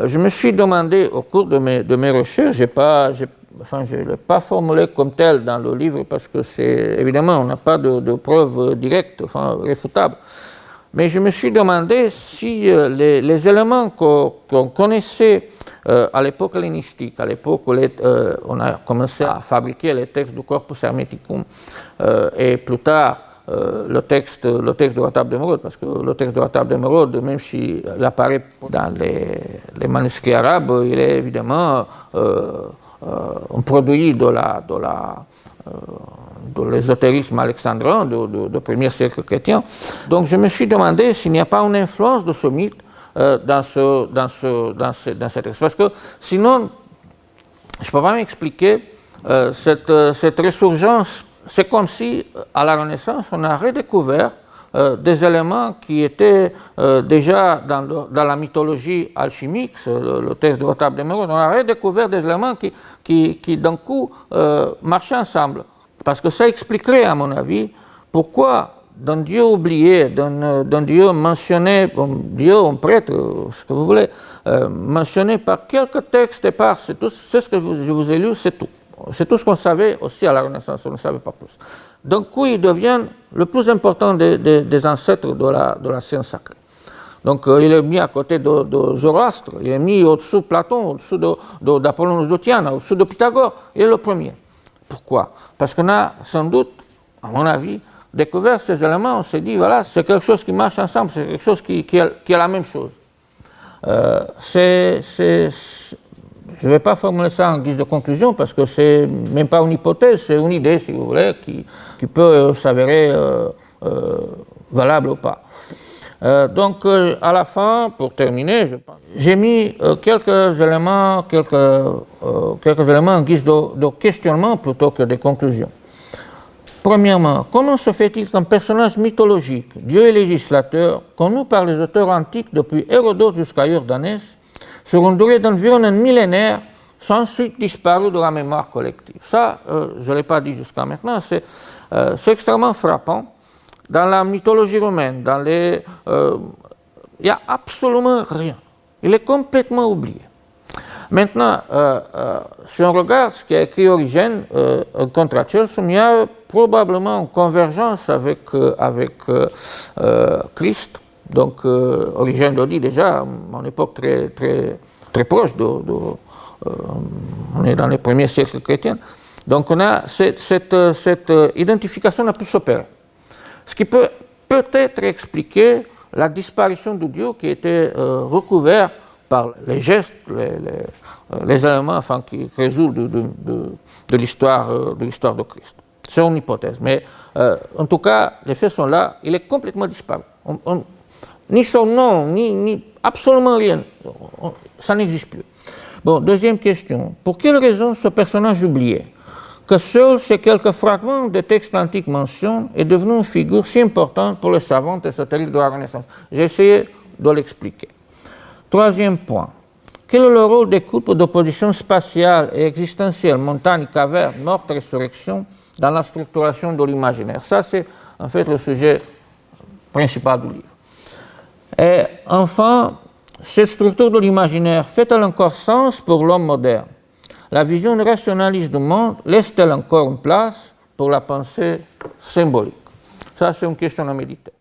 Je me suis demandé au cours de mes recherches, je ne l'ai pas formulé comme tel dans le livre parce que c'est évidemment on n'a pas de preuves directes, réfutables. Mais je me suis demandé si les éléments qu'on connaissait à l'époque hellénistique, à l'époque où on a commencé à fabriquer les textes du Corpus Hermeticum et plus tard le texte de la table d'émeraude, parce que le texte de la table d'émeraude, même s'il apparaît dans les manuscrits arabes, il est évidemment un produit de l'ésotérisme alexandrin du premier siècle chrétien. Donc je me suis demandé s'il n'y a pas une influence de ce mythe dans ce texte. Parce que sinon, je ne peux pas m'expliquer cette résurgence. C'est comme si, à la Renaissance, on a redécouvert des éléments qui étaient déjà dans la mythologie alchimique, le texte de la table d'émeraude. On a redécouvert des éléments qui d'un coup, marchaient ensemble. Parce que ça expliquerait, à mon avis, pourquoi d'un Dieu oublié, d'un Dieu mentionné, un Dieu, un prêtre, ce que vous voulez, mentionné par quelques textes et par, c'est ce que je vous ai lu, c'est tout. C'est tout ce qu'on savait aussi à la Renaissance, on ne savait pas plus. Donc, oui, il devient le plus important des ancêtres de la science sacrée. Donc, il est mis à côté de Zoroastre, il est mis au-dessous de Platon, au-dessous d'Apollon de Diana, au-dessous de Pythagore, il est le premier. Pourquoi? Parce qu'on a sans doute, à mon avis, découvert ces éléments, on s'est dit, voilà, c'est quelque chose qui marche ensemble, c'est quelque chose qui est la même chose. Je ne vais pas formuler ça en guise de conclusion parce que c'est même pas une hypothèse, c'est une idée, si vous voulez, qui peut s'avérer valable ou pas. Donc, à la fin, pour terminer, j'ai mis quelques éléments en guise de questionnement plutôt que de conclusion. Premièrement, comment se fait-il qu'un personnage mythologique, Dieu et législateur, connu par les auteurs antiques depuis Hérodote jusqu'à Jordanès, sur une durée d'environ un millénaire, sont ensuite disparus de la mémoire collective? Ça, je ne l'ai pas dit jusqu'à maintenant, c'est extrêmement frappant. Dans la mythologie romaine, il n'y a absolument rien. Il est complètement oublié. Maintenant, si on regarde ce qu'a écrit Origène contre Chelsea, il y a probablement une convergence avec Christ. Donc, Origène le dit déjà, à une époque très proche on est dans les premiers siècles chrétiens. Donc, on a cette identification la plus s'opérer. Ce qui peut peut-être expliquer la disparition du Dieu qui était recouvert par les gestes, les éléments qui résultent de l'histoire de Christ. C'est une hypothèse, mais en tout cas, les faits sont là, il est complètement disparu. Ni son nom, ni absolument rien, ça n'existe plus. Bon, deuxième question, pour quelle raison ce personnage oublié, que seuls ces quelques fragments des textes antiques mentionnent, est devenu une figure si importante pour les savants ésotériques de la Renaissance? J'ai essayé de l'expliquer. Troisième point, quel est le rôle des couples d'opposition spatiale et existentielle, montagne, caverne, mort, résurrection, dans la structuration de l'imaginaire? Ça, c'est en fait le sujet principal du livre. Et enfin, cette structure de l'imaginaire fait-elle encore sens pour l'homme moderne? La vision rationaliste du monde laisse-t-elle encore une place pour la pensée symbolique? Ça, c'est une question à méditer.